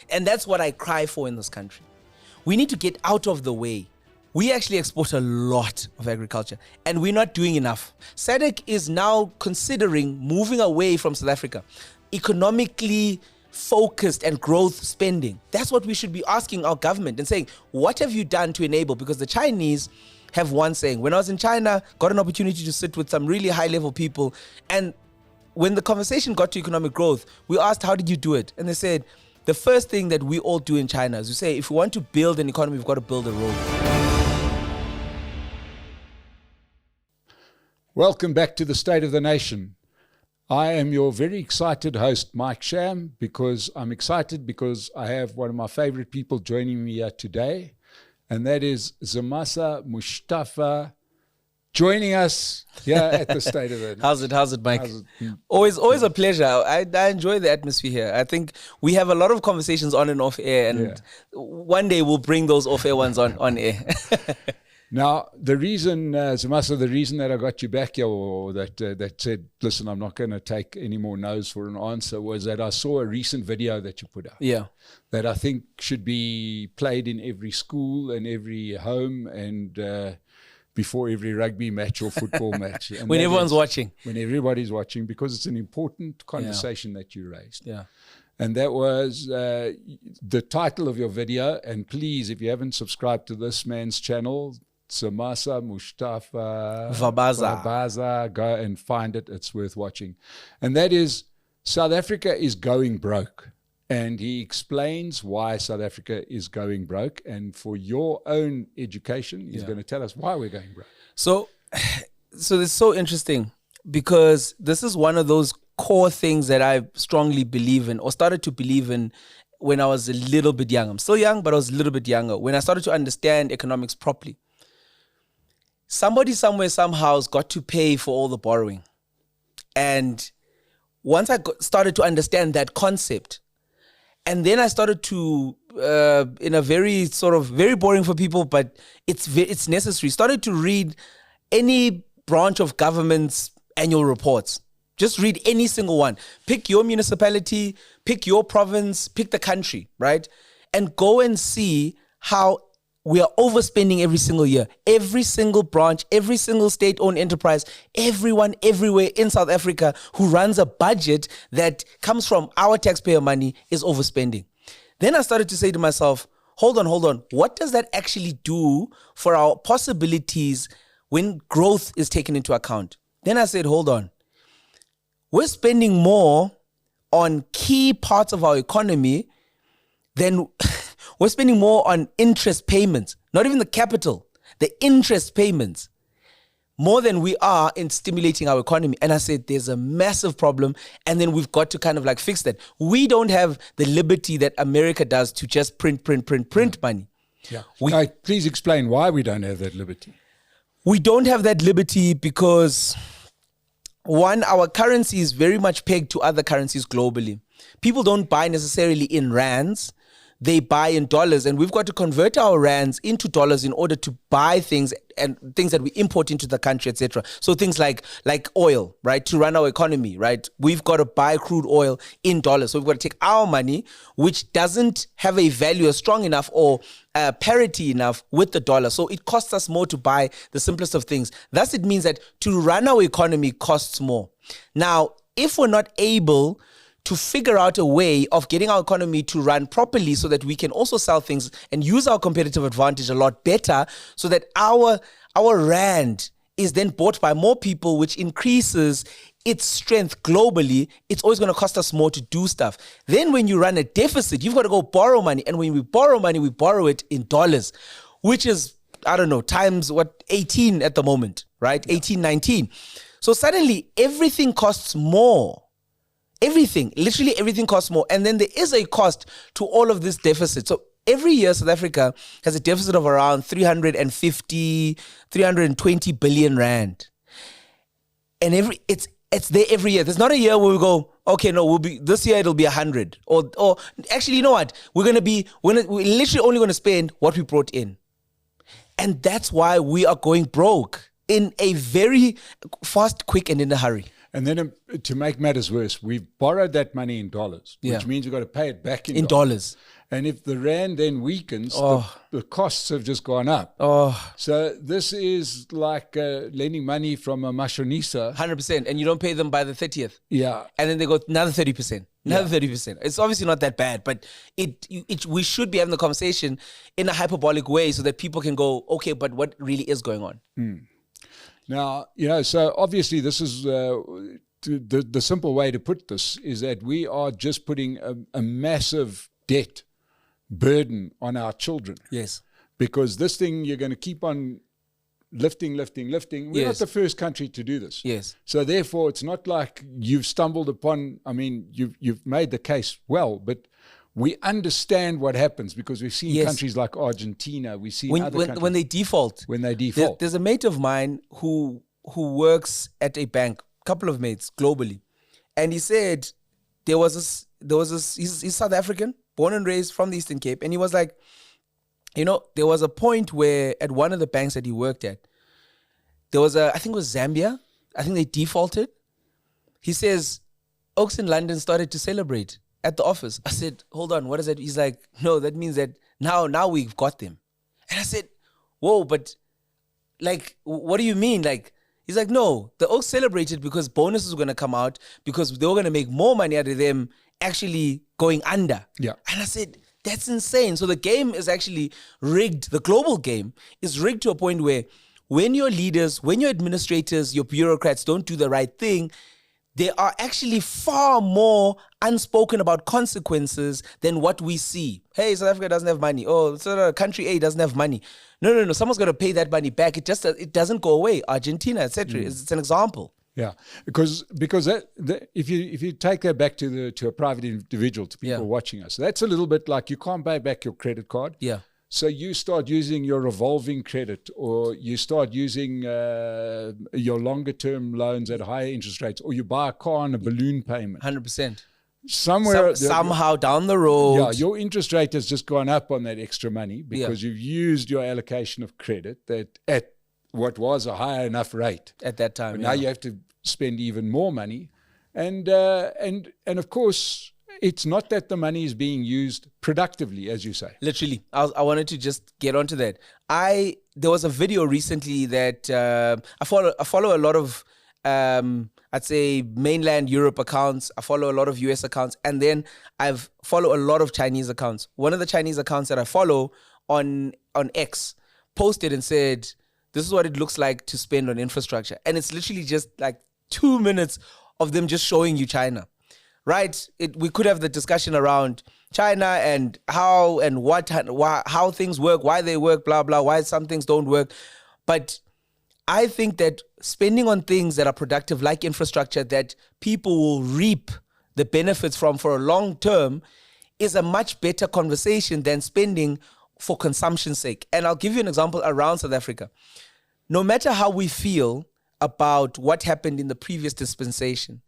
And that's what I cry for in this country. We need to get out of the way. We actually export a lot of agriculture and we're not doing enough. SADC is now considering moving away from South Africa, economically focused and growth spending. That's what we should be asking our government and saying, what have you done to enable? Because the Chinese have one saying. When I was in China, got an opportunity to sit with some really high level people. And when the conversation got to economic growth, we asked, how did you do it? And they said, the first thing that we all do in China is we say, if we want to build an economy, we've got to build a road. Welcome back to the State of the Nation. I am your very excited host, Mike Sham, because I'm excited because I have one of my favorite people joining me here today, and that is Zimasa Mooshtaffa joining us here at the State of the Nation. How's it, Mike? Always a pleasure. I enjoy the atmosphere here. I think we have a lot of conversations on and off air, and one day we'll bring those off air ones on air. Now, the reason, Zimasa, the reason that I got you back here, or that said, listen, I'm not going to take any more no's for an answer, was that I saw a recent video that you put out. Yeah. That I think should be played in every school and every home and before every rugby match or football match. And when everyone's watching. When everybody's watching, because it's an important conversation that you raised. Yeah. And that was the title of your video. And please, if you haven't subscribed to this man's channel, Zimasa Mooshtaffa Vabaza, go and find it. It's worth watching. And that is, South Africa is going broke. And he explains why South Africa is going broke. And for your own education, he's going to tell us why we're going broke. So it's so interesting because this is one of those core things that I strongly believe in, or started to believe in when I was a little bit young. I'm still young, but I was a little bit younger. When I started to understand economics properly. Somebody somewhere somehow has got to pay for all the borrowing. And once I started to understand that concept, and then I started to, in a very sort of, very boring for people, but it's necessary, started to read any branch of government's annual reports. Just read any single one. Pick your municipality, pick your province, pick the country, right? And go and see how we are overspending every single year. Every single branch, every single state-owned enterprise, everyone, everywhere in South Africa who runs a budget that comes from our taxpayer money is overspending. Then I started to say to myself, hold on. What does that actually do for our possibilities when growth is taken into account? Then I said, hold on. We're spending more on key parts of our economy than... We're spending more on interest payments, not even the capital, the interest payments, more than we are in stimulating our economy. And I said, there's a massive problem. And then we've got to kind of like fix that. We don't have the liberty that America does to just print money. Yeah. Please explain why we don't have that liberty. We don't have that liberty because, one, our currency is very much pegged to other currencies globally. People don't buy necessarily in rands. They buy in dollars, and we've got to convert our rands into dollars in order to buy things and things that we import into the country, etc. So things like oil, right, to run our economy, right? We've got to buy crude oil in dollars. So we've got to take our money, which doesn't have a value strong enough or parity enough with the dollar. So it costs us more to buy the simplest of things. Thus, it means that to run our economy costs more. Now, if we're not able to figure out a way of getting our economy to run properly so that we can also sell things and use our competitive advantage a lot better so that our rand is then bought by more people, which increases its strength globally, it's always going to cost us more to do stuff. Then when you run a deficit, you've got to go borrow money. And when we borrow money, we borrow it in dollars, which is, I don't know, times 18 at the moment, right? Yeah. 18, 19. So suddenly everything costs more. Everything, literally everything costs more. And then there is a cost to all of this deficit. So every year, South Africa has a deficit of around 320 billion rand. And it's there every year. There's not a year where we go, okay, no, this year it'll be 100. Or actually, you know what? We're literally only going to spend what we brought in. And that's why we are going broke in a very fast, quick, and in a hurry. And then to make matters worse, we've borrowed that money in dollars, which means we've got to pay it back in dollars. And if the rand then weakens, the costs have just gone up. So this is like lending money from a mashonisa. 100%. And you don't pay them by the 30th. Yeah. And then they go another 30%. Another 30%. It's obviously not that bad, but we should be having the conversation in a hyperbolic way so that people can go, okay, but what really is going on? Now, so obviously this is the simple way to put this is that we are just putting a massive debt burden on our children. Yes. Because this thing, you're going to keep on lifting. We're not the first country to do this. Yes. So therefore, it's not like you've stumbled upon, you've made the case well, but we understand what happens because we've seen countries like Argentina, we've seen other countries. When they default. There's a mate of mine who works at a bank, couple of mates globally. And he said there was this, he's South African, born and raised from the Eastern Cape. And he was like, there was a point where at one of the banks that he worked at, there was I think it was Zambia. I think they defaulted. He says, Oaks in London started to celebrate at the office. I said, hold on, what is that? He's like, no, that means that now we've got them. And I said, whoa, but like, what do you mean? Like, he's like, no, the Oaks celebrated because bonuses were going to come out because they were going to make more money out of them actually going under. Yeah. And I said, that's insane. So the game is actually rigged. The global game is rigged to a point where when your leaders, when your administrators, your bureaucrats don't do the right thing, there are actually far more unspoken about consequences than what we see. Hey, South Africa doesn't have money. Oh, country A doesn't have money. No. Someone's got to pay that money back. It doesn't go away. Argentina, etc. It's an example. Yeah, because if you take that back to a private individual, to people watching us, that's a little bit like you can't pay back your credit card. Yeah. So you start using your revolving credit, or you start using your longer term loans at higher interest rates, or you buy a car on a balloon payment. 100%. Somehow down the road. Yeah, your interest rate has just gone up on that extra money because you've used your allocation of credit that at what was a higher enough rate at that time. But now you have to spend even more money, and of course, it's not that the money is being used productively, as you say. Literally, I wanted to just get onto that. There was a video recently that I follow a lot of I'd say mainland Europe accounts. I follow a lot of US accounts, and then I've follow a lot of Chinese accounts. One of the Chinese accounts that I follow on X posted and said, this is what it looks like to spend on infrastructure. And it's literally just like 2 minutes of them just showing you China, right? We could have the discussion around China and how and how things work, why they work, blah, blah, why some things don't work. But I think that spending on things that are productive, like infrastructure, that people will reap the benefits from for a long term, is a much better conversation than spending for consumption's sake. And I'll give you an example around South Africa. No matter how we feel about what happened in the previous dispensation,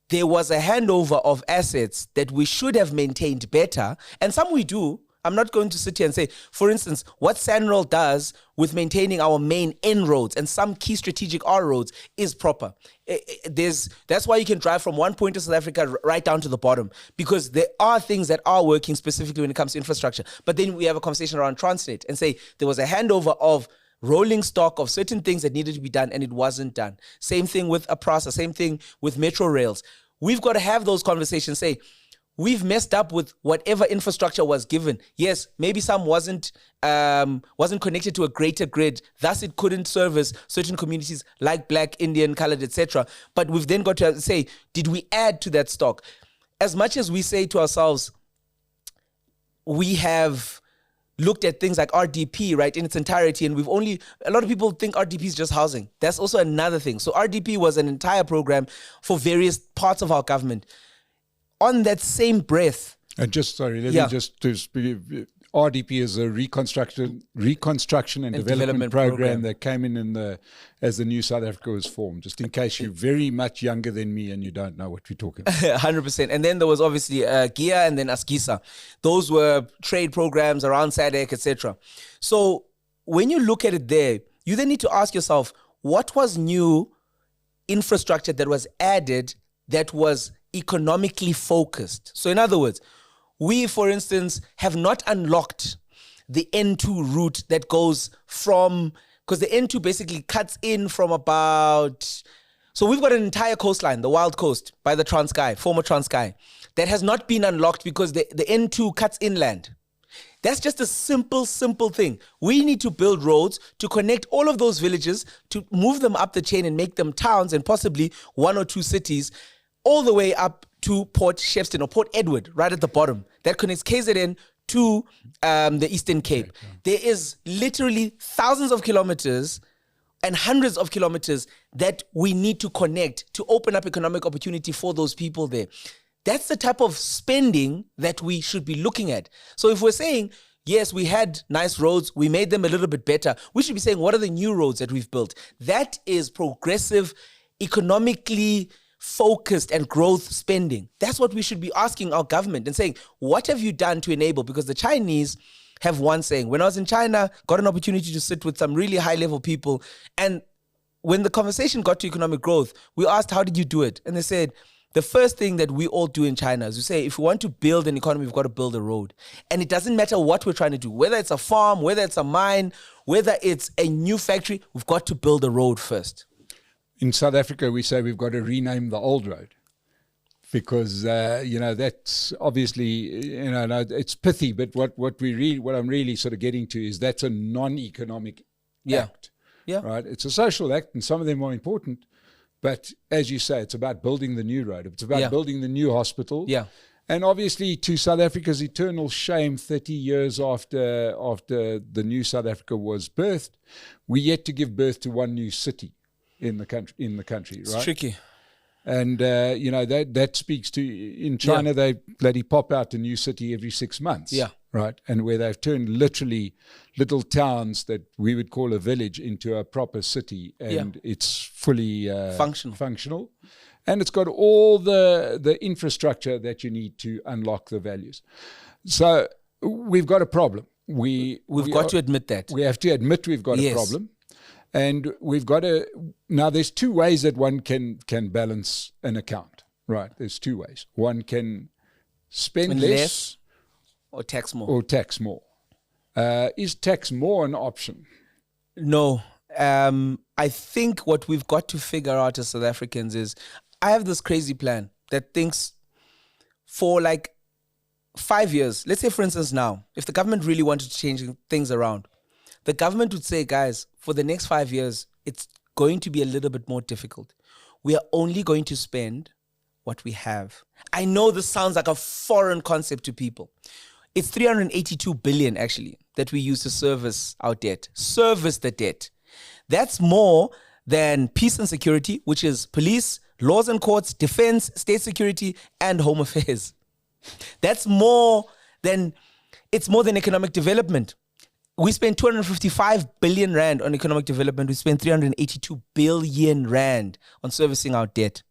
there was a handover of assets that we should have maintained better, and some we do. I'm not going to sit here and say, for instance, what SANRAL does with maintaining our main N roads and some key strategic R roads is proper. That's why you can drive from one point of South Africa right down to the bottom, because there are things that are working specifically when it comes to infrastructure. But then we have a conversation around Transnet and say there was a handover of rolling stock of certain things that needed to be done and it wasn't done. Same thing with APRASA, same thing with Metro Rails. We've got to have those conversations, say, we've messed up with whatever infrastructure was given. Yes, maybe some wasn't connected to a greater grid, thus it couldn't service certain communities like Black, Indian, colored, etc. But we've then got to say, did we add to that stock? As much as we say to ourselves, we have looked at things like RDP, right, in its entirety, and a lot of people think RDP is just housing. That's also another thing. So RDP was an entire program for various parts of our government. On that same breath. And just, sorry, let me just to speak. RDP is a reconstruction and development program that came in as the new South Africa was formed, just in case you're very much younger than me and you don't know what we're talking about. 100%. And then there was obviously GIA and then ASGISA. Those were trade programs around SADC, etc. So when you look at it there, you then need to ask yourself, what was new infrastructure that was added that was economically focused? So in other words, We, for instance, have not unlocked the N2 route that goes from, because the N2 basically cuts in from about, so we've got an entire coastline, the Wild Coast by the Transkei, former Transkei, that has not been unlocked because the N2 cuts inland. That's just a simple thing. We need to build roads to connect all of those villages, to move them up the chain and make them towns and possibly 1 or 2 cities, all the way up to Port Shepstone or Port Edward, right at the bottom. That connects KZN to the Eastern Cape. There is literally thousands of kilometers and hundreds of kilometers that we need to connect to open up economic opportunity for those people there. That's the type of spending that we should be looking at. So if we're saying, yes, we had nice roads, we made them a little bit better, we should be saying, what are the new roads that we've built? That is progressive, economically focused and growth spending. That's what we should be asking our government and saying, what have you done to enable? Because the Chinese have one saying. When I was in China, got an opportunity to sit with some really high-level people, and when the conversation got to economic growth, we asked, how did you do it? And they said, the first thing that we all do in China is we say, if we want to build an economy, we've got to build a road. And it doesn't matter what we're trying to do, whether it's a farm, whether it's a mine, whether it's a new factory, we've got to build a road first. In South Africa, we say we've got to rename the old road because, that's obviously, it's pithy, but what I'm really sort of getting to is that's a non-economic act. Yeah. Right? It's a social act, and some of them are important. But as you say, it's about building the new road. It's about building the new hospital. Yeah. And obviously, to South Africa's eternal shame, 30 years after the new South Africa was birthed, we yet to give birth to one new city in the country. Right? It's tricky. And that speaks to, in China, they bloody pop out a new city every 6 months. Yeah. Right. And where they've turned literally little towns that we would call a village into a proper city, and it's fully functional. And it's got all the infrastructure that you need to unlock the values. So we've got a problem. We've got to admit that. We have to admit we've got a problem. And we've got to, now there's 2 ways that one can balance an account, right? There's 2 ways. One can spend less or tax more. Is tax more an option? No. I think what we've got to figure out as South Africans is, I have this crazy plan that thinks for like 5 years, let's say for instance now, if the government really wanted to change things around, the government would say, guys, for the next 5 years, it's going to be a little bit more difficult. We are only going to spend what we have. I know this sounds like a foreign concept to people. It's 382 billion actually that we use to service our debt. Service the debt. That's more than peace and security, which is police, laws and courts, defense, state security, and home affairs. It's more than economic development. We spend 255 billion rand on economic development. We spend 382 billion rand on servicing our debt.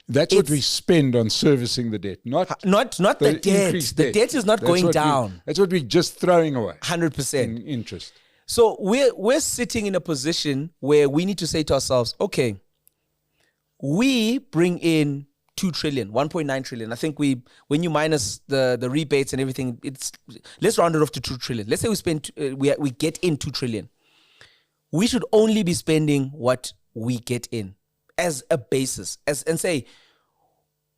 That's what we spend on servicing the debt, not the debt. The debt is not going down. That's what we're just throwing away. 100%. In interest. So we're sitting in a position where we need to say to ourselves, okay, we bring in 2 trillion, 1.9 trillion. I think when you minus the rebates and everything, let's round it off to 2 trillion. Let's say we get in 2 trillion. We should only be spending what we get in as a basis, and say,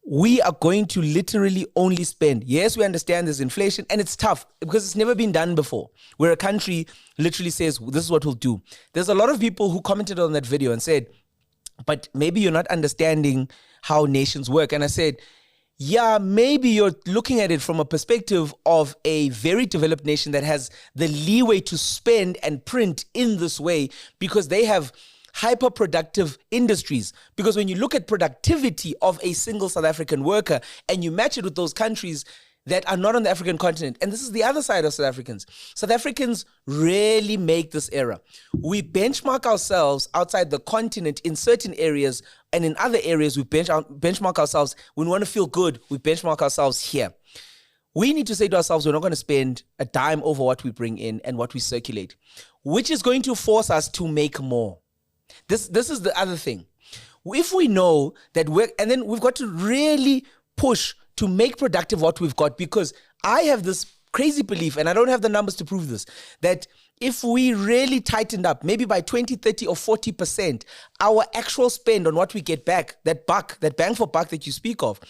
we are going to literally only spend. Yes, we understand there's inflation, and it's tough because it's never been done before, where a country literally says, this is what we'll do. There's a lot of people who commented on that video and said, but maybe you're not understanding how nations work. And I said, yeah, maybe you're looking at it from a perspective of a very developed nation that has the leeway to spend and print in this way because they have hyper-productive industries. Because when you look at productivity of a single South African worker and you match it with those countries that are not on the African continent, and this is the other side of South Africans. South Africans rarely make this error. We benchmark ourselves outside the continent in certain areas, and in other areas we benchmark ourselves. When we want to feel good, we benchmark ourselves here. We need to say to ourselves, we're not going to spend a dime over what we bring in and what we circulate, which is going to force us to make more. This is the other thing. If we know that and then we've got to really push to make productive what we've got, because I have this crazy belief, and I don't have the numbers to prove this, that if we really tightened up, maybe by 20, 30 or 40%, our actual spend on what we get back, that bang for buck that you speak of,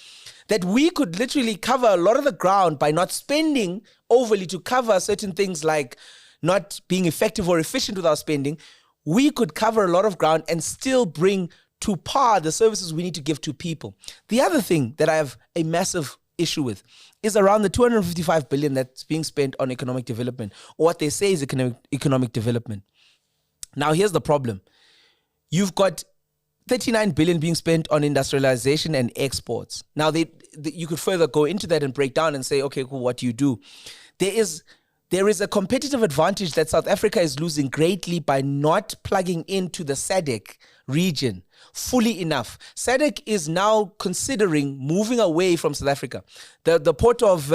that we could literally cover a lot of the ground by not spending overly to cover certain things like not being effective or efficient with our spending. We could cover a lot of ground and still bring to par the services we need to give to people. The other thing that I have a massive issue with is around the 255 billion that's being spent on economic development, or what they say is economic development. Now, here's the problem. You've got 39 billion being spent on industrialization and exports. Now, you could further go into that and break down and say, okay, cool, what do you do? There is a competitive advantage that South Africa is losing greatly by not plugging into the SADC region fully enough. SADC is now considering moving away from South Africa. The port of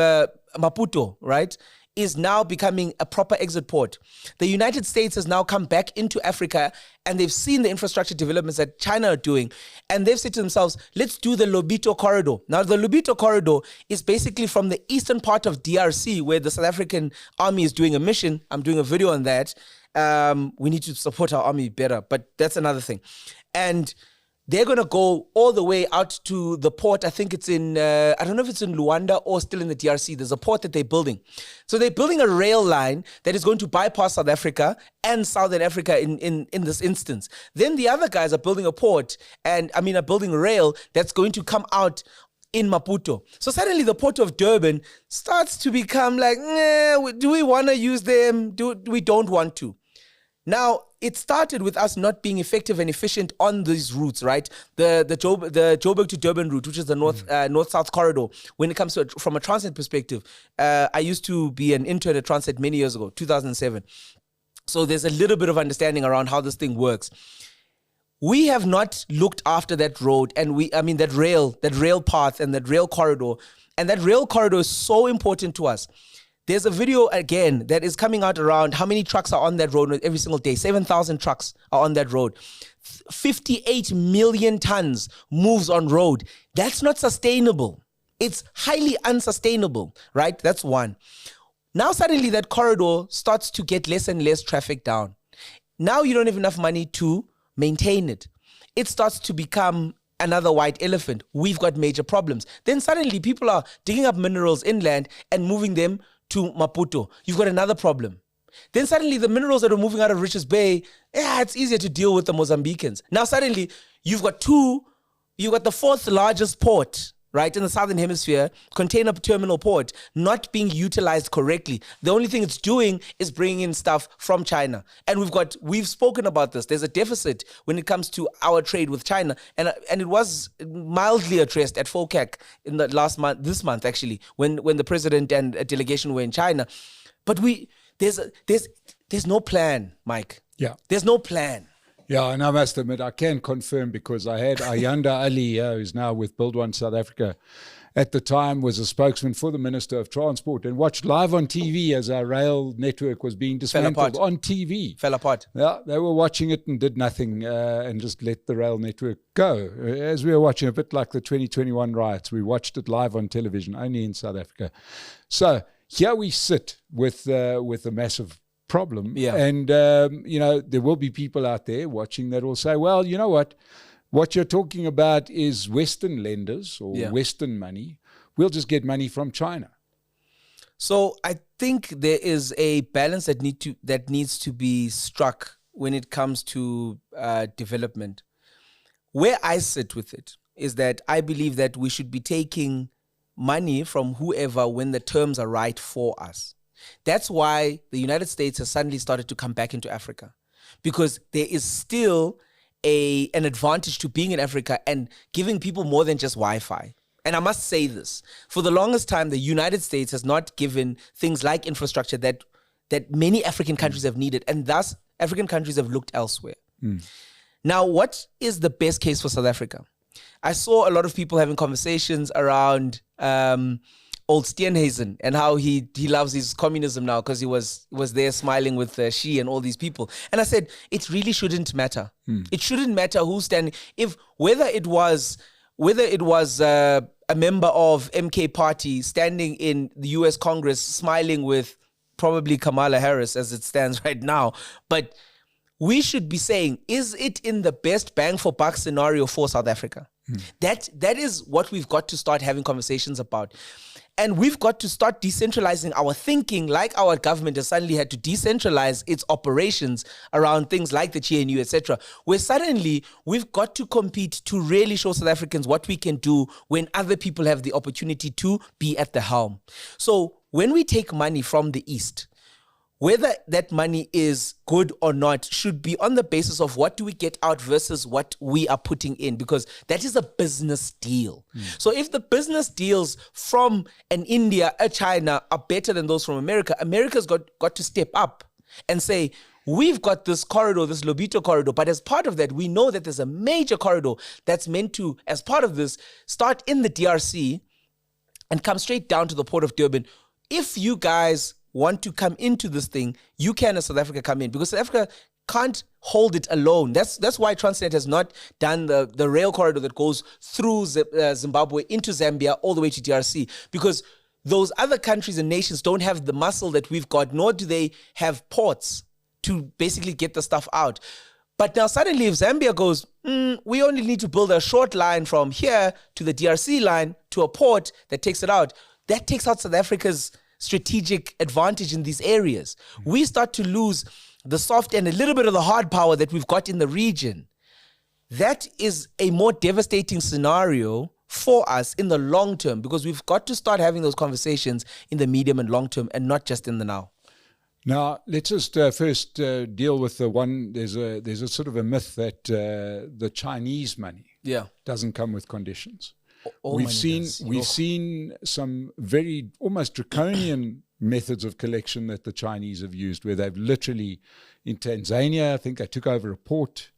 Maputo, right, is now becoming a proper exit port. The United States has now come back into Africa, and they've seen the infrastructure developments that China are doing, and they've said to themselves, let's do the Lobito corridor. Now, the Lobito corridor is basically from the eastern part of DRC, where the South African army is doing a mission. I'm doing a video on that. We need to support our army better, but that's another thing. And they're going to go all the way out to the port. I think it's in, I don't know if it's in Luanda or still in the DRC. There's a port that they're building. So they're building a rail line that is going to bypass South Africa and Southern Africa in this instance. Then the other guys are building a port, are building a rail that's going to come out in Maputo. So suddenly the port of Durban starts to become like, do we want to use them? We don't want to. Now, it started with us not being effective and efficient on these routes, right? The Joburg to Durban route, which is the north-south corridor. When it comes to from a Transnet perspective, I used to be an intern at Transnet many years ago, 2007. So there's a little bit of understanding around how this thing works. We have not looked after that road, and that rail path and that rail corridor, and that rail corridor is so important to us. There's a video, again, that is coming out around how many trucks are on that road every single day. 7,000 trucks are on that road. 58 million tons moves on road. That's not sustainable. It's highly unsustainable, right? That's one. Now, suddenly, that corridor starts to get less and less traffic down. Now, you don't have enough money to maintain it. It starts to become another white elephant. We've got major problems. Then suddenly, people are digging up minerals inland and moving them to Maputo. You've got another problem. Then suddenly the minerals that are moving out of Richards Bay, it's easier to deal with the Mozambicans. Now suddenly you've got the fourth largest port, right, in the Southern Hemisphere, container terminal port, not being utilized correctly. The only thing it's doing is bringing in stuff from China. And we've spoken about this. There's a deficit when it comes to our trade with China. And it was mildly addressed at FOCAC in the this month actually, when the president and a delegation were in China. But there's no plan, Mike. Yeah. There's no plan. Yeah, and I must admit, I can confirm, because I had Ayanda Ali, who's now with Build One South Africa, at the time was a spokesman for the Minister of Transport, and watched live on TV as our rail network was being dismantled on TV. Fell apart. Yeah, they were watching it and did nothing and just let the rail network go. As we were watching, a bit like the 2021 riots, we watched it live on television, only in South Africa. So here we sit with a massive problem. Yeah. And, there will be people out there watching that will say, well, you know what you're talking about is Western lenders or Western money. We'll just get money from China. So I think there is a balance that needs to be struck when it comes to development. Where I sit with it is that I believe that we should be taking money from whoever when the terms are right for us. That's why the United States has suddenly started to come back into Africa, because there is still an advantage to being in Africa and giving people more than just Wi-Fi. And I must say this, for the longest time, the United States has not given things like infrastructure that many African countries have needed, and thus African countries have looked elsewhere. Now, what is the best case for South Africa? I saw a lot of people having conversations around old Steenhuisen and how he loves his communism now because he was there smiling with Xi and all these people. And I said, it really shouldn't matter. It shouldn't matter who's standing. Whether it was a member of MK Party standing in the US Congress smiling with probably Kamala Harris as it stands right now. But we should be saying, is it in the best bang for buck scenario for South Africa? That is what we've got to start having conversations about. And we've got to start decentralizing our thinking, like our government has suddenly had to decentralize its operations around things like the GNU, etc., where suddenly we've got to compete to really show South Africans what we can do when other people have the opportunity to be at the helm. So when we take money from the East, whether that money is good or not should be on the basis of what do we get out versus what we are putting in, because that is a business deal. So if the business deals from an India, a China are better than those from America, America's got to step up and say, we've got this corridor, this Lobito corridor, but as part of that, we know that there's a major corridor that's meant to, as part of this, start in the DRC and come straight down to the port of Durban. If you guys want to come into this thing, you can as South Africa come in, because South Africa can't hold it alone. That's why Transnet has not done the rail corridor that goes through Zimbabwe into Zambia all the way to DRC, because those other countries and nations don't have the muscle that we've got, nor do they have ports to basically get the stuff out. But now suddenly if Zambia goes, we only need to build a short line from here to the DRC line to a port that takes it out, that takes out South Africa's strategic advantage in these areas. We start to lose the soft and a little bit of the hard power that we've got in the region. That is a more devastating scenario for us in the long term, because we've got to start having those conversations in the medium and long term and not just in the now. Now, let's just first deal with the one, there's a sort of a myth that the Chinese money doesn't come with conditions. We've seen some very almost draconian methods of collection that the Chinese have used, where they've literally, in Tanzania, I think they took over a port,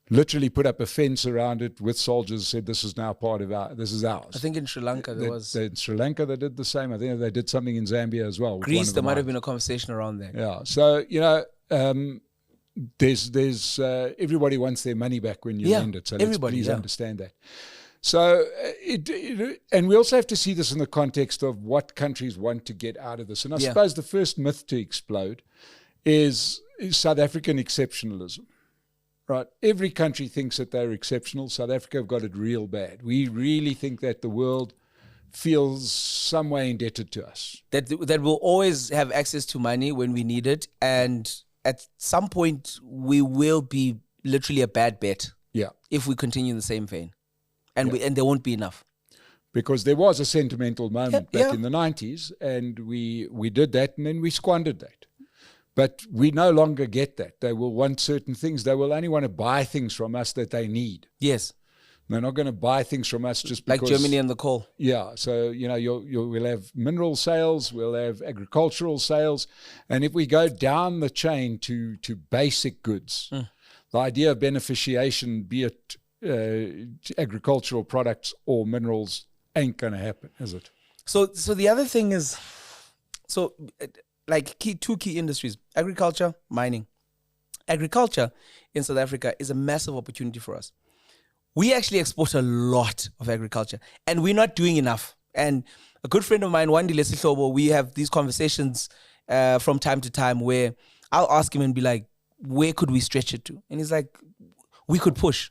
literally put up a fence around it with soldiers, said this is now part of this is ours. I think in Sri Lanka in Sri Lanka they did the same. I think they did something in Zambia as well. Greece, there might have been a conversation around there. Yeah, so there's everybody wants their money back when you lend it. So let's please understand that. So, and we also have to see this in the context of what countries want to get out of this. And I suppose the first myth to explode is South African exceptionalism, right? Every country thinks that they're exceptional. South Africa have got it real bad. We really think that the world feels some way indebted to us. That we'll always have access to money when we need it. And at some point, we will be literally a bad bet if we continue in the same vein. And there won't be enough. Because there was a sentimental moment back in the 90s, and we did that, and then we squandered that. But we no longer get that. They will want certain things. They will only want to buy things from us that they need. Yes. They're not going to buy things from us just because... Like Germany and the coal. Yeah. So, we'll have mineral sales, we'll have agricultural sales. And if we go down the chain to basic goods, the idea of beneficiation, be it agricultural products or minerals, ain't going to happen, is it? So the other thing is, two key industries: agriculture, mining. Agriculture in South Africa is a massive opportunity for us. We actually export a lot of agriculture, and we're not doing enough. And a good friend of mine, Wandile Sihlobo, we have these conversations from time to time where I'll ask him and be like, where could we stretch it to? And he's like, we could push.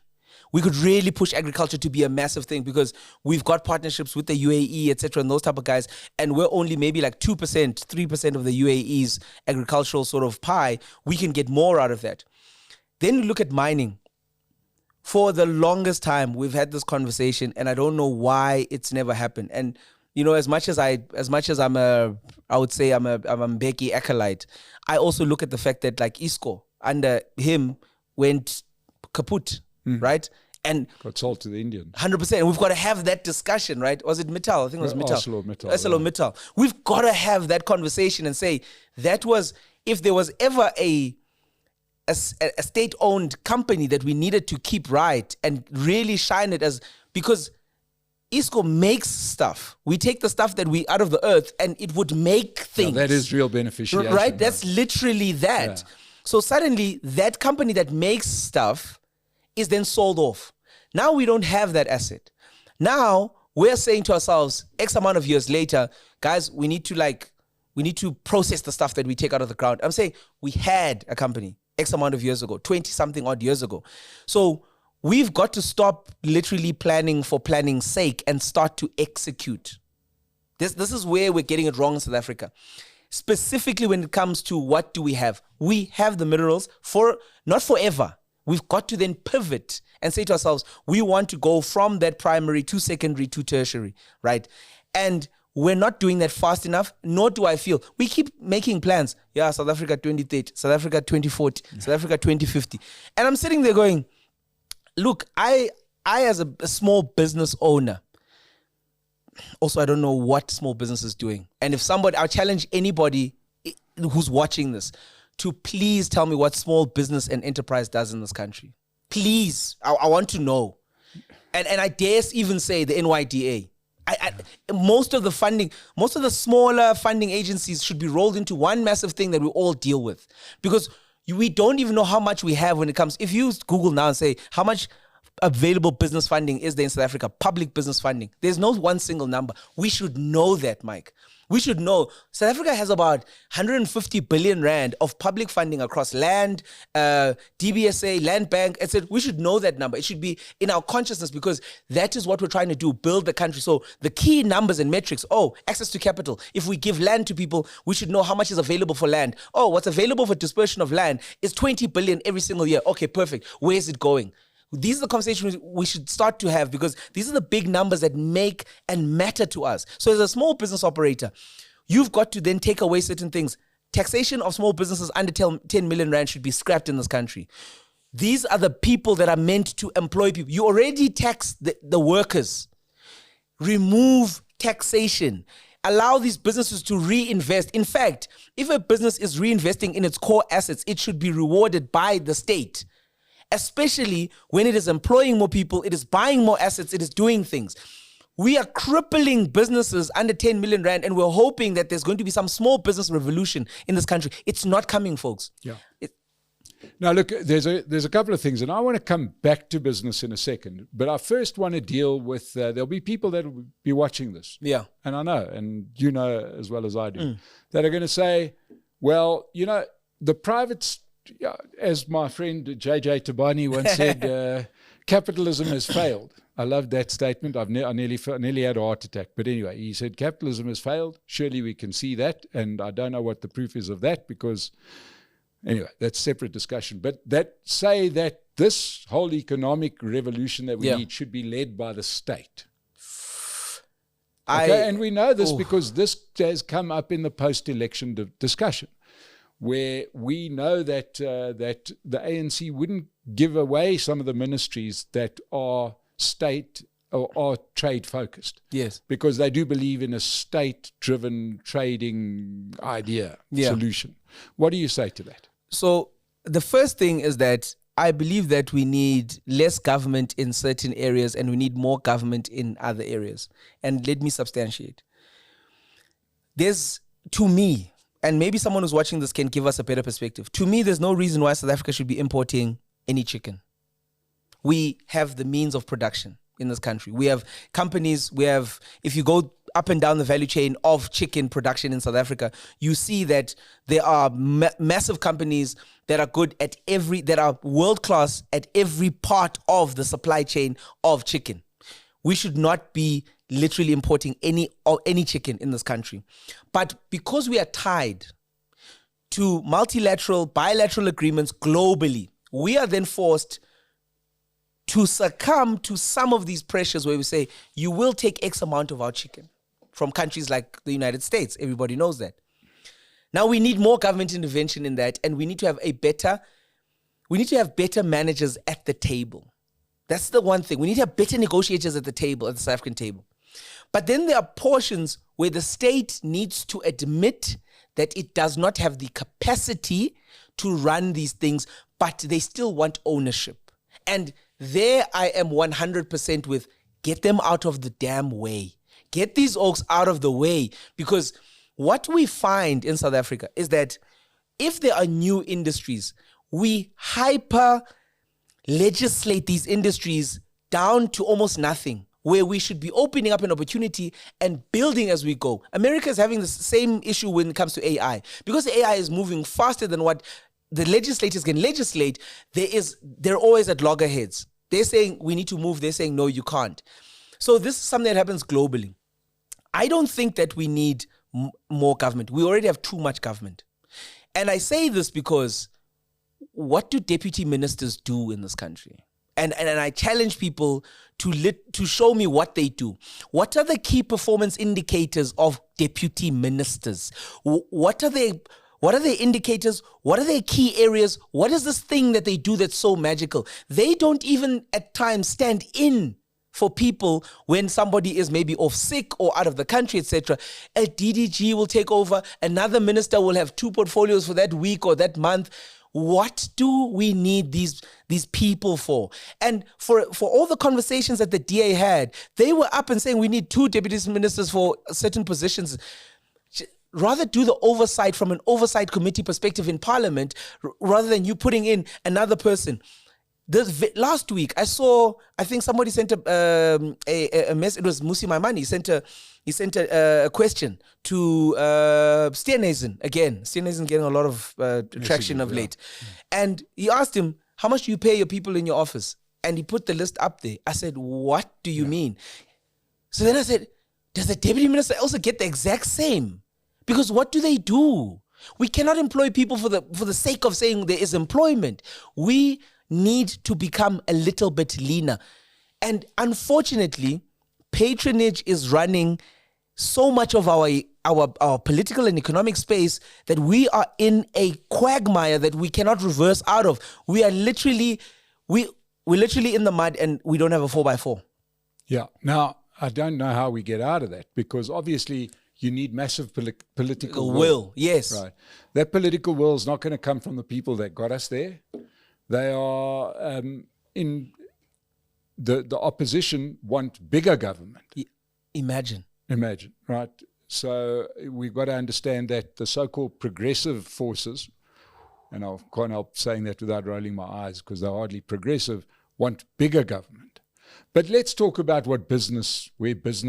We could really push agriculture to be a massive thing, because we've got partnerships with the UAE, etc., and those type of guys, and we're only maybe like 2%, 3% of the UAE's agricultural sort of pie. We can get more out of that. Then you look at mining. For the longest time, we've had this conversation, and I don't know why it's never happened. And as much as I'm a Mbeki acolyte, I also look at the fact that like Isco under him went kaput. Right? And got sold to the Indian. 100%. And we've got to have that discussion, right? Was it Mittal? I think it was Mittal. ArcelorMittal. We've got to have that conversation and say, that was, if there was ever a state-owned company that we needed to keep right and really shine it as, because Isco makes stuff. We take the stuff that we out of the earth and it would make things. Now that is real beneficiation. Right? That's literally that. Yeah. So suddenly that company that makes stuff is then sold off. Now we don't have that asset. Now we're saying to ourselves, X amount of years later, guys, we need to process the stuff that we take out of the ground. I'm saying we had a company X amount of years ago, 20 something odd years ago. So we've got to stop literally planning for planning's sake and start to execute. This is where we're getting it wrong in South Africa. Specifically when it comes to what do we have? We have the minerals for not forever. We've got to then pivot and say to ourselves, we want to go from that primary to secondary to tertiary, right? And we're not doing that fast enough, nor do I feel. We keep making plans. Yeah, South Africa 2030, South Africa 2040, South Africa 2050. And I'm sitting there going, look, I as a small business owner, also I don't know what small business is doing. And if somebody, I'll challenge anybody who's watching this to please tell me what small business and enterprise does in this country. Please, I want to know. And I dare even say the NYDA. Most of the funding, most of the smaller funding agencies should be rolled into one massive thing that we all deal with. Because we don't even know how much we have when it comes. If you Google now and say, how much available business funding is there in South Africa, public business funding, there's no one single number. We should know that, Mike. We should know South Africa has about 150 billion rand of public funding across land, DBSA, land bank, etc. We should know that number. It should be in our consciousness because that is what we're trying to do, build the country. So the key numbers and metrics, access to capital. If we give land to people, we should know how much is available for land. What's available for dispersion of land is 20 billion every single year. Okay, perfect. Where is it going? These are the conversations we should start to have because these are the big numbers that make and matter to us. So as a small business operator, you've got to then take away certain things. Taxation of small businesses under 10 million rand should be scrapped in this country. These are the people that are meant to employ people. You already tax the workers. Remove taxation. Allow these businesses to reinvest. In fact, if a business is reinvesting in its core assets, it should be rewarded by the state. Especially when it is employing more people, it is buying more assets, it is doing things. We are crippling businesses under 10 million rand and we're hoping that there's going to be some small business revolution in this country. It's not coming, folks. Yeah. Now, look, there's a couple of things, and I want to come back to business in a second, but I first want to deal with, there'll be people that will be watching this. Yeah. And I know, and you know as well as I do, that are going to say, well, the private, as my friend JJ Tabani once said, capitalism has failed. I love that statement. I nearly had a heart attack. But anyway, he said, capitalism has failed. Surely we can see that. And I don't know what the proof is of that because, anyway, that's a separate discussion. But that this whole economic revolution that we need should be led by the state. Okay, and we know this because this has come up in the post-election discussion, where we know that that the ANC wouldn't give away some of the ministries that are state or are trade focused. Yes. Because they do believe in a state-driven trading solution. What do you say to that? So the first thing is that I believe that we need less government in certain areas and we need more government in other areas. And let me substantiate. To me, and maybe someone who's watching this can give us a better perspective. To me, there's no reason why South Africa should be importing any chicken. We have the means of production in this country. We have companies, if you go up and down the value chain of chicken production in South Africa, you see that there are massive companies that are that are world-class at every part of the supply chain of chicken. We should not be literally importing any chicken in this country. But because we are tied to bilateral agreements globally, we are then forced to succumb to some of these pressures where we say, you will take X amount of our chicken from countries like the United States. Everybody knows that. Now we need more government intervention in that, and we need to have better managers at the table. That's the one thing. We need to have better negotiators at the table, at the South African table. But then there are portions where the state needs to admit that it does not have the capacity to run these things, but they still want ownership. And there I am 100% with, get them out of the damn way. Get these oaks out of the way. Because what we find in South Africa is that if there are new industries, we hyper legislate these industries down to almost nothing. where we should be opening up an opportunity and building as we go. America is having the same issue when it comes to AI. Because AI is moving faster than what the legislators can legislate, they're always at loggerheads. They're saying we need to move. They're saying, no, you can't. So this is something that happens globally. I don't think that we need more government. We already have too much government. And I say this because what do deputy ministers do in this country? And I challenge people to show me what they do. What are the key performance indicators of deputy ministers? What are their indicators? What are their key areas? What is this thing that they do that's so magical? They don't even at times stand in for people when somebody is maybe off sick or out of the country, etc. A DDG will take over. Another minister will have 2 portfolios for that week or that month. What do we need these people for? And for all the conversations that the DA had, they were up and saying we need 2 deputy ministers for certain positions. Rather do the oversight from an oversight committee perspective in Parliament, rather than you putting in another person. Last week, I think somebody sent a message. It was Musi Maimani. He sent a question to Steenhuisen again. Steenhuisen getting a lot of traction of late. And he asked him, how much do you pay your people in your office? And he put the list up there. I said, what do you mean? So then I said, does the deputy minister also get the exact same? Because what do they do? We cannot employ people for the sake of saying there is employment. We need to become a little bit leaner. And unfortunately, patronage is running so much of our political and economic space that we are in a quagmire that we cannot reverse out of. We are literally, we're literally in the mud and we don't have a 4x4. Yeah. Now, I don't know how we get out of that, because obviously you need massive political will. Yes. Right. That political will is not going to come from the people that got us there. They are in the opposition want bigger government. Imagine, right? So we've got to understand that the so-called progressive forces, and I can't help saying that without rolling my eyes because they're hardly progressive, want bigger government. But let's talk about where business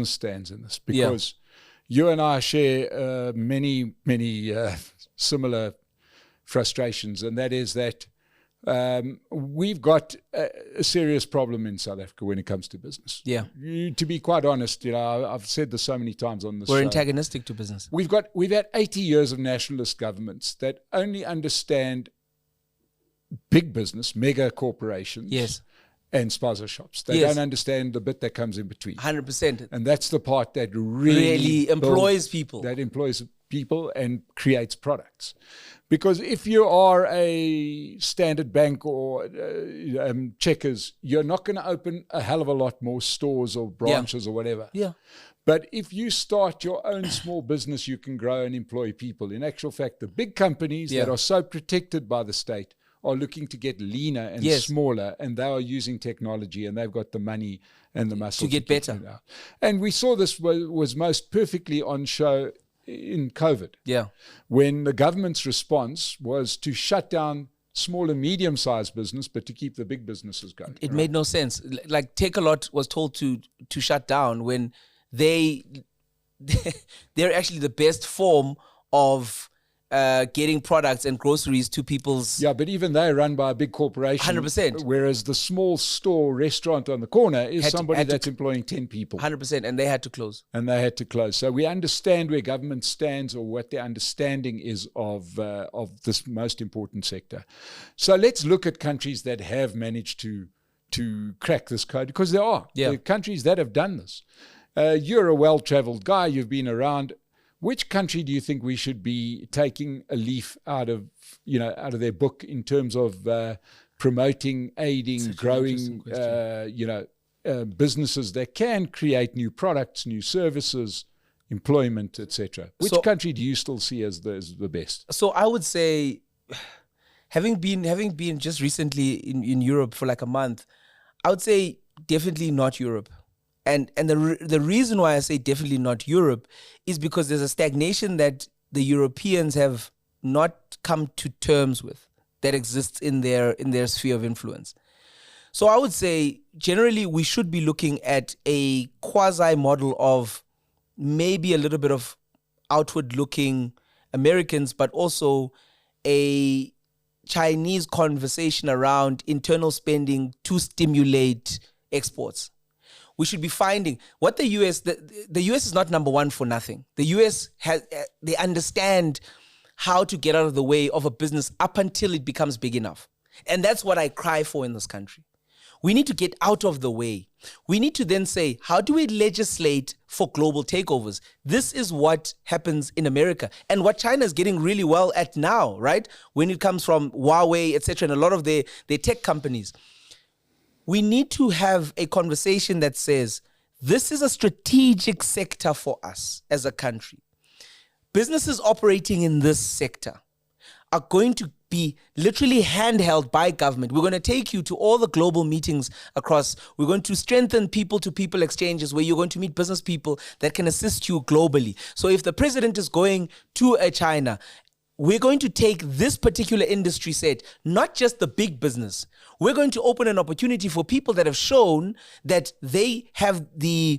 stands in this, because you and I share many similar frustrations, and that is that we've got a serious problem in South Africa when it comes to business. Yeah. To be quite honest, I've said this so many times on this show. We're antagonistic to business. We've had 80 years of nationalist governments that only understand big business, mega corporations. Yes. And spaza shops. They don't understand the bit that comes in between. 100%. And that's the part that really employs people. That employs people and creates products. Because if you are a Standard Bank or Checkers, you're not going to open a hell of a lot more stores or branches or whatever. Yeah. But if you start your own small business, you can grow and employ people. In actual fact, the big companies that are so protected by the state are looking to get leaner and smaller, and they are using technology, and they've got the money and the muscle to get better. And we saw this was most perfectly on show in COVID. Yeah. When the government's response was to shut down small and medium-sized business, but to keep the big businesses going. It made no sense. Like Takealot was told to shut down when they're actually the best form of getting products and groceries to people's... Yeah, but even they're run by a big corporation. 100%. Whereas the small store, restaurant on the corner is somebody that's employing 10 people. 100%, and they had to close. So we understand where government stands, or what their understanding is of this most important sector. So let's look at countries that have managed to crack this code, because there are countries that have done this. You're a well-traveled guy. You've been around. Which country do you think we should be taking a leaf out of their book in terms of promoting, aiding, growing, businesses that can create new products, new services, employment, etc.? Which country do you still see as the best? So I would say, having been just recently in Europe for like a month, I would say definitely not Europe. And the reason why I say definitely not Europe is because there's a stagnation that the Europeans have not come to terms with that exists in their sphere of influence. So I would say generally we should be looking at a quasi model of maybe a little bit of outward looking Americans, but also a Chinese conversation around internal spending to stimulate exports. We should be finding what the US is not number one for nothing. The US they understand how to get out of the way of a business up until it becomes big enough. And that's what I cry for in this country. We need to get out of the way. We need to then say, how do we legislate for global takeovers? This is what happens in America and what China is getting really well at now, right? When it comes from Huawei, etc., and a lot of their tech companies. We need to have a conversation that says, this is a strategic sector for us as a country. Businesses operating in this sector are going to be literally handheld by government. We're going to take you to all the global meetings across. We're going to strengthen people-to-people exchanges where you're going to meet business people that can assist you globally. So if the president is going to China, we're going to take this particular industry set, not just the big business. We're going to open an opportunity for people that have shown that they have the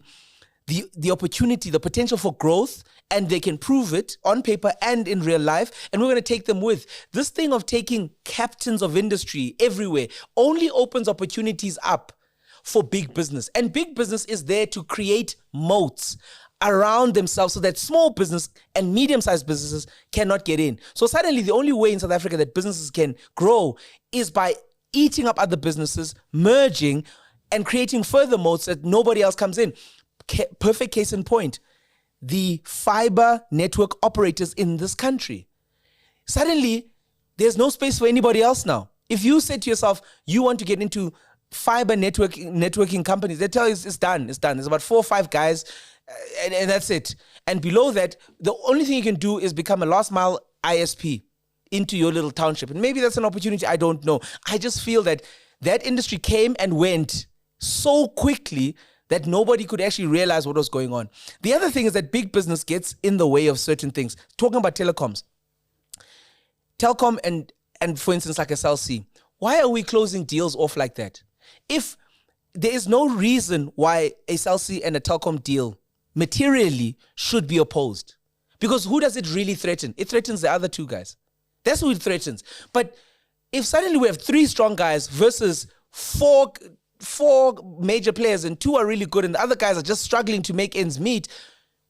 opportunity, the potential for growth, and they can prove it on paper and in real life, and we're going to take them with. This thing of taking captains of industry everywhere only opens opportunities up for big business. And big business is there to create moats around themselves so that small business and medium-sized businesses cannot get in. So suddenly the only way in South Africa that businesses can grow is by eating up other businesses, merging, and creating further moats that nobody else comes in. Perfect case in point, the fiber network operators in this country. Suddenly, there's no space for anybody else now. If you say to yourself, you want to get into fiber networking companies, they tell you it's done. There's about 4 or 5 guys, and that's it. And below that, the only thing you can do is become a last mile ISP into your little township. And maybe that's an opportunity, I don't know. I just feel that industry came and went so quickly that nobody could actually realize what was going on. The other thing is that big business gets in the way of certain things. Talking about telecoms. Telcom and for instance, like a Cell C, why are we closing deals off like that? If there is no reason why a Cell C and a Telcom deal materially should be opposed. Because who does it really threaten? It threatens the other 2 guys. That's who it threatens. But if suddenly we have 3 strong guys versus 4 major players and 2 are really good and the other guys are just struggling to make ends meet,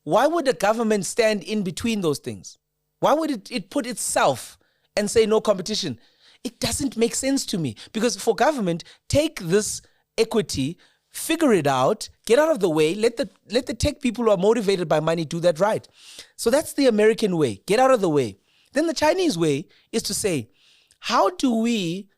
why would the government stand in between those things? Why would it put itself and say no competition? It doesn't make sense to me, because for government, take this equity, figure it out, get out of the way, let the tech people who are motivated by money do that right. So that's the American way, get out of the way. Then the Chinese way is to say, how do we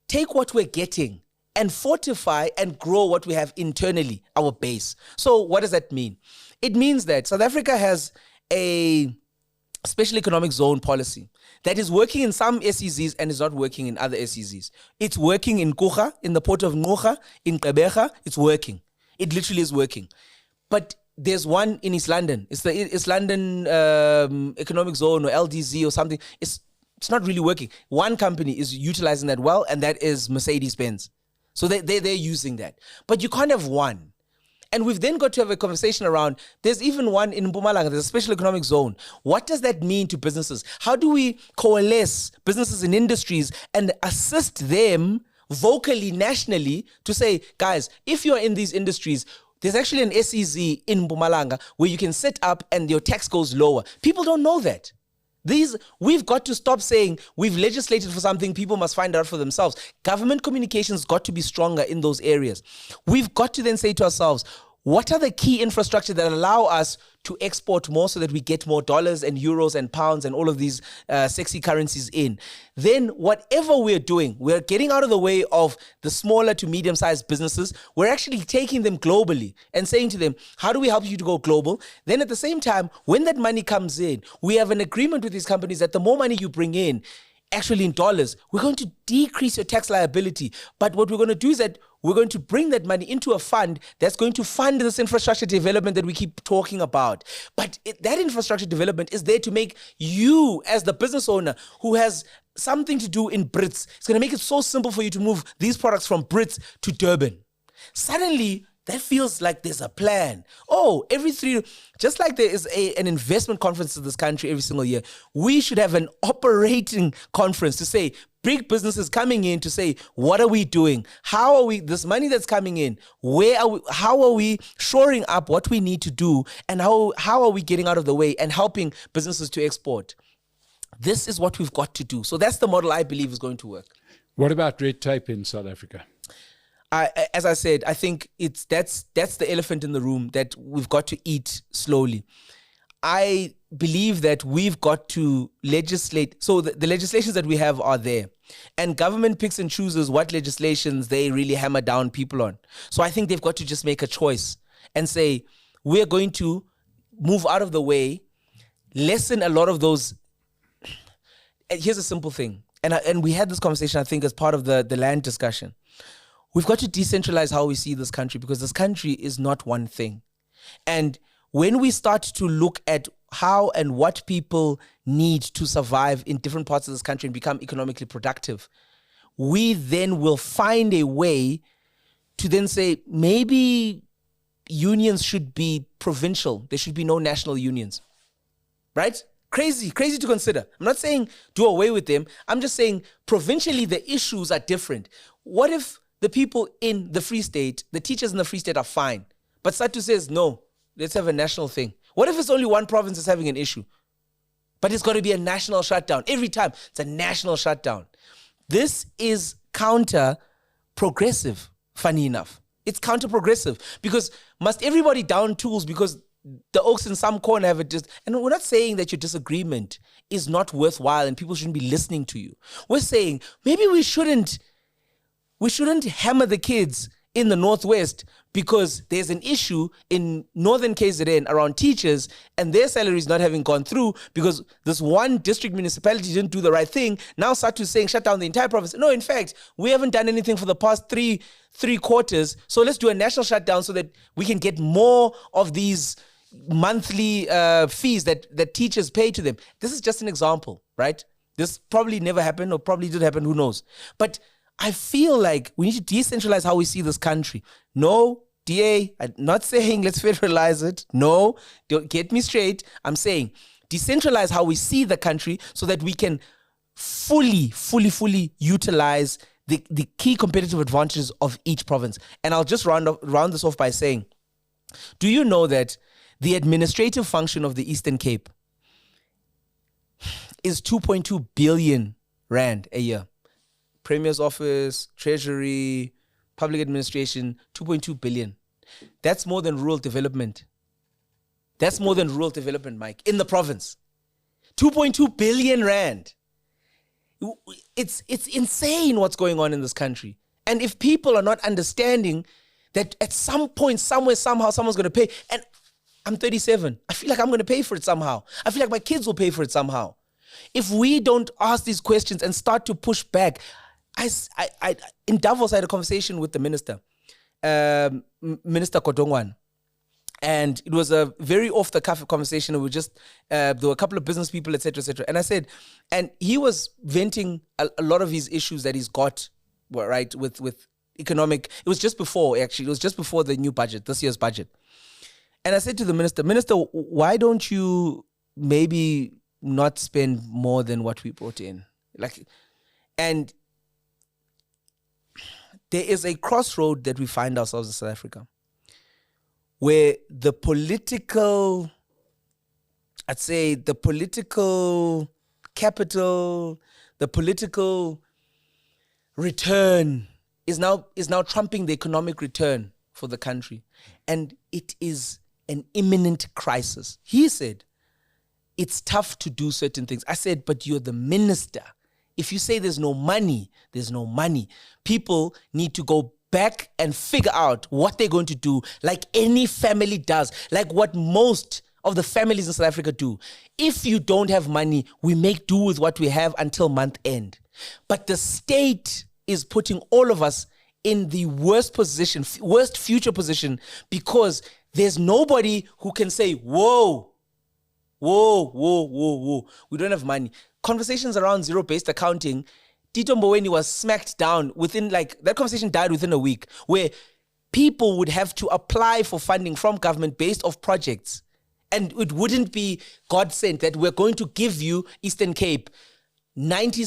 take what we're getting and fortify and grow what we have internally, our base? So what does that mean? It means that South Africa has a special economic zone policy that is working in some SEZs and is not working in other SEZs. It's working in Kucha, in the port of Ngquha, in Gqeberha, it's working. It literally is working. But there's one in East London. It's the East London Economic Zone or LDZ or something. It's not really working. One company is utilizing that well, and that is Mercedes-Benz. So they're using that. But you can't have one. And we've then got to have a conversation around, there's even one in Mpumalanga, there's a special economic zone. What does that mean to businesses? How do we coalesce businesses and industries and assist them vocally, nationally, to say, guys, if you're in these industries, there's actually an SEZ in Mpumalanga where you can set up and your tax goes lower. People don't know that. We've got to stop saying we've legislated for something, people must find out for themselves. Government communications got to be stronger in those areas. We've got to then say to ourselves, what are the key infrastructure that allow us to export more so that we get more dollars and euros and pounds and all of these sexy currencies in? Then whatever we're doing, we're getting out of the way of the smaller to medium-sized businesses. We're actually taking them globally and saying to them, how do we help you to go global? Then at the same time, when that money comes in, we have an agreement with these companies that the more money you bring in, actually in dollars, we're going to decrease your tax liability. But what we're going to do is that we're going to bring that money into a fund that's going to fund this infrastructure development that we keep talking about. But that infrastructure development is there to make you, as the business owner who has something to do in Brits. It's going to make it so simple for you to move these products from Brits to Durban. Suddenly, that feels like there's a plan. Oh, just like there is an investment conference in this country every single year, we should have an operating conference to say, big businesses coming in to say, what are we doing? How are we, this money that's coming in, how are we shoring up what we need to do? And how are we getting out of the way and helping businesses to export? This is what we've got to do. So that's the model I believe is going to work. What about red tape in South Africa? As I said, I think that's the elephant in the room that we've got to eat slowly. I believe that we've got to legislate. So the legislations that we have are there. And government picks and chooses what legislations they really hammer down people on. So I think they've got to just make a choice and say, we're going to move out of the way, lessen a lot of those. Here's a simple thing. And we had this conversation, I think, as part of the land discussion. We've got to decentralize how we see this country, because this country is not one thing. And when we start to look at how and what people need to survive in different parts of this country and become economically productive, we then will find a way to then say, maybe unions should be provincial. There should be no national unions, right? Crazy to consider. I'm not saying do away with them. I'm just saying provincially the issues are different. What if the people in the Free State, the teachers in the Free State are fine, but SADTU says, no, let's have a national thing? What if it's only one province that's having an issue? But it's got to be a national shutdown. Every time, it's a national shutdown. This is counter-progressive, funny enough. It's counter-progressive, because must everybody down tools because the oaks in some corner have it? And we're not saying that your disagreement is not worthwhile and people shouldn't be listening to you. We're saying maybe we shouldn't hammer the kids in the Northwest because there's an issue in Northern KZN around teachers and their salaries not having gone through because this one district municipality didn't do the right thing. Now SADTU is saying shut down the entire province. No, in fact, we haven't done anything for the past three quarters. So let's do a national shutdown so that we can get more of these monthly fees that teachers pay to them. This is just an example, right? This probably never happened or probably did happen, who knows? But I feel like we need to decentralize how we see this country. No, DA, I'm not saying let's federalize it. No, don't get me straight. I'm saying decentralize how we see the country so that we can fully utilize the key competitive advantages of each province. And I'll just round this off by saying, do you know that the administrative function of the Eastern Cape is 2.2 billion rand a year? Premier's office, treasury, public administration, 2.2 billion. That's more than rural development. That's more than rural development, Mike, in the province. 2.2 billion rand. It's insane what's going on in this country. And if people are not understanding that at some point, somewhere, somehow, someone's going to pay. And I'm 37. I feel like I'm going to pay for it somehow. I feel like my kids will pay for it somehow. If we don't ask these questions and start to push back, in Davos, I had a conversation with the minister, Minister Kodongwan, and it was a very off-the-cuff conversation. We there were a couple of business people, etc., etc. And I said, and he was venting a lot of his issues that he's got, right, with economic. It was just before the new budget, this year's budget. And I said to the minister, why don't you maybe not spend more than what we brought in? And there is a crossroad that we find ourselves in South Africa where the political capital, the political return is now trumping the economic return for the country. And it is an imminent crisis. He said, it's tough to do certain things. I said, but you're the minister. If you say there's no money, there's no money. People need to go back and figure out what they're going to do, like any family does, like what most of the families in South Africa do. If you don't have money, we make do with what we have until month end. But the state is putting all of us in the worst future position, because there's nobody who can say, whoa, we don't have money. conversations around zero-based accounting, Tito Mboweni was smacked down within, like, that conversation died within a week, where people would have to apply for funding from government based off projects. And it wouldn't be God sent that we're going to give you Eastern Cape 80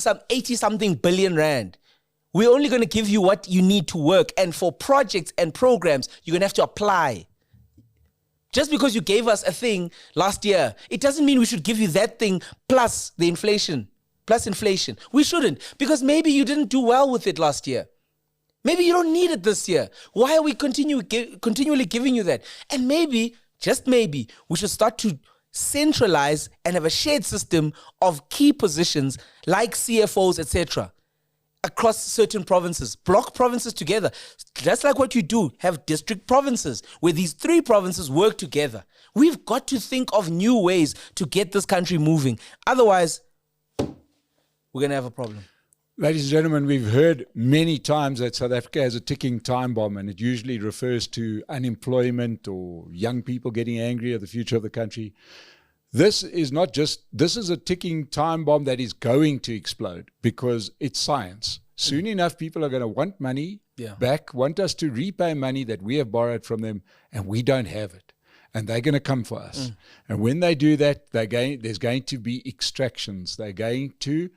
something billion rand. We're only going to give you what you need to work. And for projects and programs, you're going to have to apply. Just because you gave us a thing last year, it doesn't mean we should give you that thing plus the inflation. Plus inflation. We shouldn't, because maybe you didn't do well with it last year. Maybe you don't need it this year. Why are we continually giving you that? And maybe, just maybe, we should start to centralize and have a shared system of key positions like CFOs, etc., across certain provinces. Block provinces together. Just like what you do, have district provinces where these 3 provinces work together. We've got to think of new ways to get this country moving. Otherwise, we're going to have a problem. Ladies and gentlemen, we've heard many times that South Africa has a ticking time bomb, and it usually refers to unemployment or young people getting angry at the future of the country. This is a ticking time bomb that is going to explode because it's science. Soon enough, people are going to want money back, want us to repay money that we have borrowed from them, and we don't have it. And they're going to come for us. And when they do that, there's going to be extractions. They're going to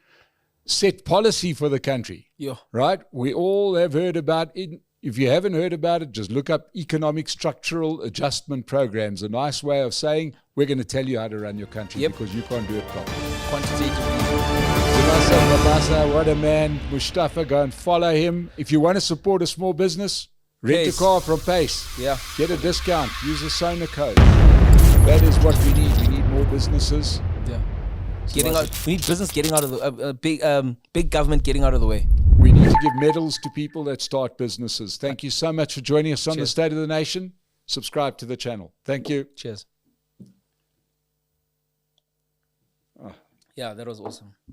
set policy for the country, right? We all have heard about it. If you haven't heard about it, just look up economic structural adjustment programs. A nice way of saying, we're going to tell you how to run your country because you can't do it properly. Quantitatively. Zimasa, Vabaza, what a man. Mooshtaffa, go and follow him. If you want to support a small business, rent a car from Pace. Get a discount. Use the Sona code. That is what we need. We need more businesses. We need business getting out of the big government getting out of the way. We need to give medals to people that start businesses. Thank you so much for joining us on The State of the Nation. Subscribe to the channel. Thank you. Cheers. Yeah, that was awesome.